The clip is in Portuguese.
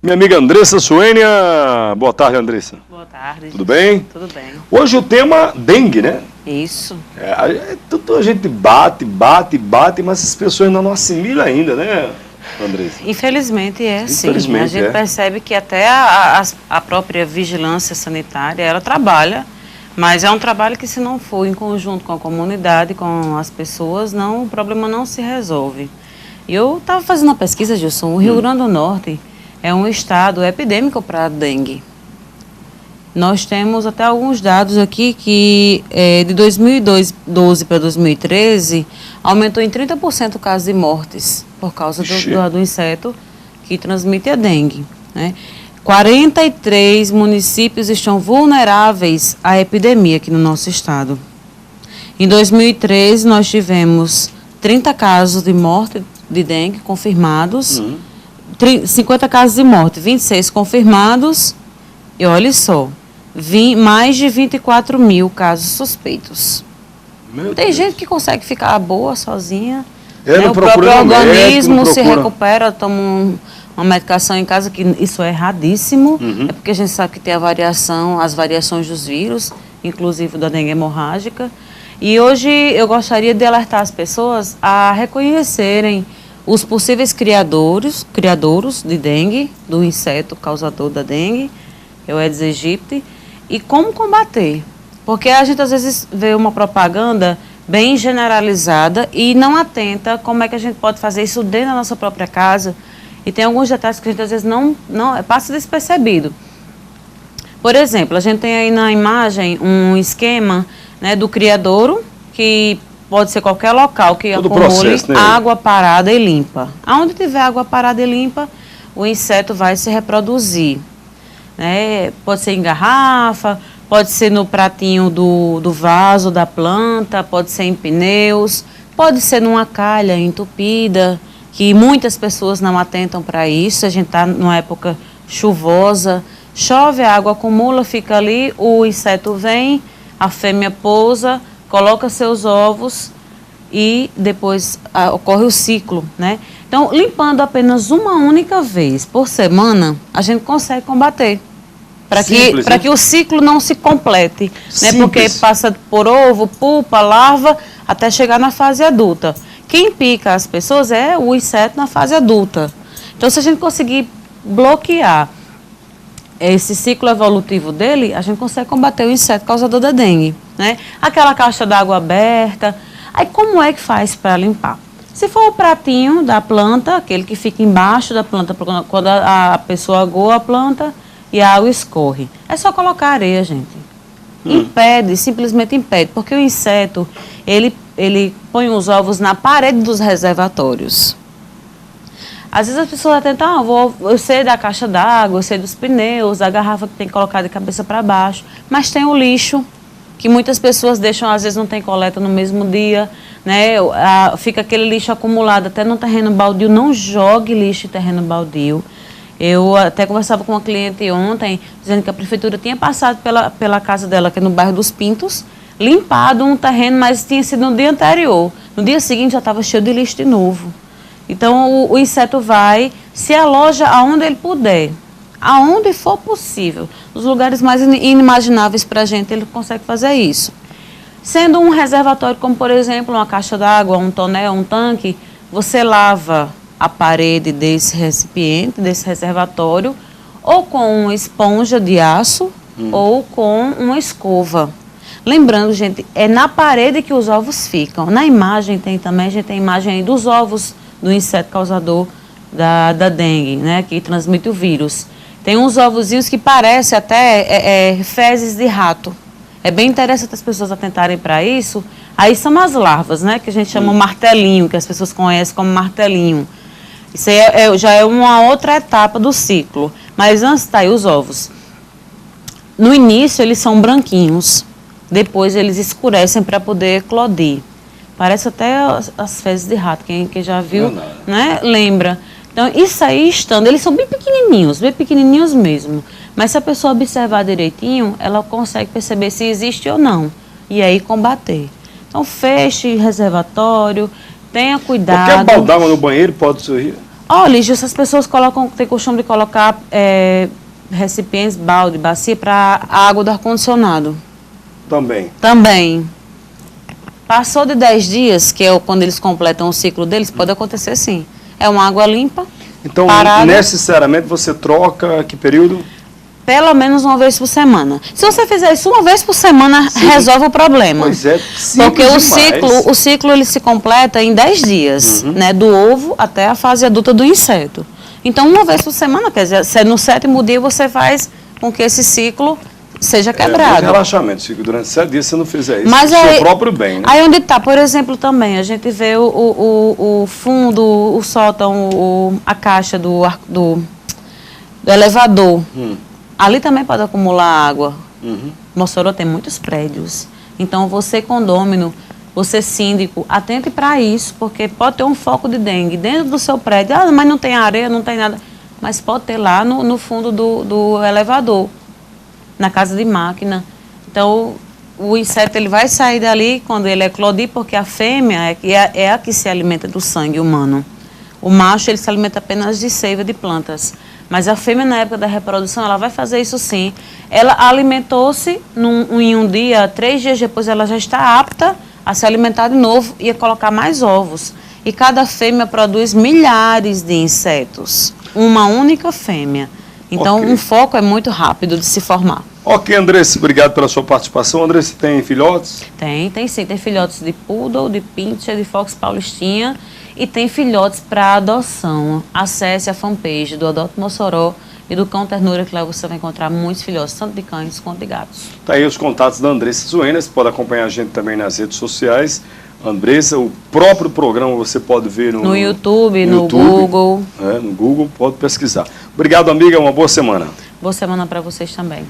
Minha amiga Andressa Suênia. Boa tarde, Andressa. Boa tarde. Tudo bem? Tudo bem. Hoje o tema dengue, né? Isso. A gente bate, mas as pessoas ainda não assimilam ainda, né, Andressa? Infelizmente é assim. Infelizmente, a gente percebe que até a própria vigilância sanitária, ela trabalha, mas é um trabalho que, se não for em conjunto com a comunidade, com as pessoas, o problema não se resolve. E eu estava fazendo uma pesquisa, Gilson, o Rio Grande do Norte é um estado epidêmico para a dengue. Nós temos até alguns dados aqui que de 2012 para 2013 aumentou em 30% o caso de mortes por causa do inseto que transmite a dengue, né? 43 municípios estão vulneráveis à epidemia aqui no nosso estado. Em 2013 nós tivemos 30 casos de morte de dengue confirmados, 50 casos de morte, 26 confirmados e olha só, mais de 24 mil casos suspeitos. Tem gente que consegue ficar boa sozinha, né? O próprio organismo se recupera, toma uma medicação em casa, que isso é erradíssimo, é porque a gente sabe que tem as variações dos vírus, inclusive da dengue hemorrágica. E hoje eu gostaria de alertar as pessoas a reconhecerem os possíveis criadouros de dengue, do inseto causador da dengue, é o Aedes aegypti, e como combater. Porque a gente às vezes vê uma propaganda bem generalizada e não atenta como é que a gente pode fazer isso dentro da nossa própria casa. E tem alguns detalhes que a gente às vezes não passa despercebido. Por exemplo, a gente tem aí na imagem um esquema, né, do criadouro, que pode ser qualquer local que acumule água parada e limpa. Aonde tiver água parada e limpa, o inseto vai se reproduzir, né? Pode ser em garrafa, pode ser no pratinho do vaso da planta, pode ser em pneus, pode ser numa calha entupida, que muitas pessoas não atentam para isso. A gente está numa época chuvosa, chove, a água acumula, fica ali, o inseto vem, a fêmea pousa, coloca seus ovos e depois ocorre o ciclo, né? Então, limpando apenas uma única vez por semana, a gente consegue combater. Para que o ciclo não se complete, né? Porque passa por ovo, pupa, larva, até chegar na fase adulta. Quem pica as pessoas é o inseto na fase adulta. Então, se a gente conseguir bloquear esse ciclo evolutivo dele, a gente consegue combater o inseto causador da dengue, né? Aquela caixa d'água aberta. Aí, como é que faz para limpar? Se for o pratinho da planta, aquele que fica embaixo da planta, quando a pessoa agoa a planta e a água escorre, é só colocar areia, gente. Impede, simplesmente impede, porque o inseto, ele põe os ovos na parede dos reservatórios. Às vezes as pessoas tentam, eu sei da caixa d'água, eu sei dos pneus, da garrafa que tem que colocar de cabeça para baixo, mas tem o lixo, que muitas pessoas deixam, às vezes não tem coleta no mesmo dia, né? Fica aquele lixo acumulado até no terreno baldio. Não jogue lixo em terreno baldio. Eu até conversava com uma cliente ontem, dizendo que a prefeitura tinha passado pela casa dela, que é no bairro dos Pintos, limpado um terreno, mas tinha sido no dia anterior. No dia seguinte já estava cheio de lixo de novo. Então, o inseto vai, se aloja aonde ele puder, aonde for possível. Nos lugares mais inimagináveis para a gente, ele consegue fazer isso. Sendo um reservatório, como por exemplo, uma caixa d'água, um tonel, um tanque, você lava a parede desse recipiente, desse reservatório, ou com uma esponja de aço, ou com uma escova. Lembrando, gente, é na parede que os ovos ficam. Na imagem tem também, a gente tem a imagem aí dos ovos do inseto causador da dengue, né, que transmite o vírus. Tem uns ovozinhos que parecem até fezes de rato. É bem interessante as pessoas atentarem para isso. Aí são as larvas, né, que a gente chama martelinho, que as pessoas conhecem como martelinho. Isso aí já é uma outra etapa do ciclo. Mas antes está aí os ovos. No início eles são branquinhos, depois eles escurecem para poder eclodir. Parece até as fezes de rato, quem já viu, né, lembra. Então, isso aí estando, eles são bem pequenininhos mesmo. Mas se a pessoa observar direitinho, ela consegue perceber se existe ou não. E aí combater. Então, feche reservatório, tenha cuidado. Qualquer balde d'água no banheiro pode sorrir? Olha, essas pessoas têm costume de colocar recipientes, balde, bacia para a água do ar-condicionado. Também. Passou de 10 dias, que é quando eles completam o ciclo deles, pode acontecer sim. É uma água limpa, então, parada. Necessariamente, você troca que período? Pelo menos uma vez por semana. Se você fizer isso uma vez por semana, resolve o problema. Pois é, porque o ciclo ele se completa em 10 dias, né? Do ovo até a fase adulta do inseto. Então, uma vez por semana, quer dizer, no 7º dia você faz com que esse ciclo seja quebrado. Relaxamento, se durante 7 dias você não fizer isso, mas pro aí, seu próprio bem, né? Aí onde está, por exemplo, também, a gente vê o fundo, o sótão, a caixa do elevador. Ali também pode acumular água. Mossoró tem muitos prédios. Então, você condômino, você síndico, atente para isso, porque pode ter um foco de dengue dentro do seu prédio. Ah, mas não tem areia, não tem nada. Mas pode ter lá no fundo do elevador, na casa de máquina. Então, o inseto ele vai sair dali quando ele eclodir, porque a fêmea é a que se alimenta do sangue humano. O macho ele se alimenta apenas de seiva de plantas. Mas a fêmea, na época da reprodução, ela vai fazer isso sim. Ela alimentou-se em um dia, 3 dias depois ela já está apta a se alimentar de novo e a colocar mais ovos. E cada fêmea produz milhares de insetos. Uma única fêmea. Então, um foco é muito rápido de se formar. Ok, Andressa, obrigado pela sua participação. Andressa, tem filhotes? Tem sim. Tem filhotes de poodle, de pincher, de fox paulistinha e tem filhotes para adoção. Acesse a fanpage do Adote Mossoró e do Cão Ternura, que lá você vai encontrar muitos filhotes, tanto de cães quanto de gatos. Tá aí os contatos da Andressa Zuena, você pode acompanhar a gente também nas redes sociais. Andressa, o próprio programa você pode ver no YouTube, no Google. No Google, pode pesquisar. Obrigado, amiga, uma boa semana. Boa semana para vocês também.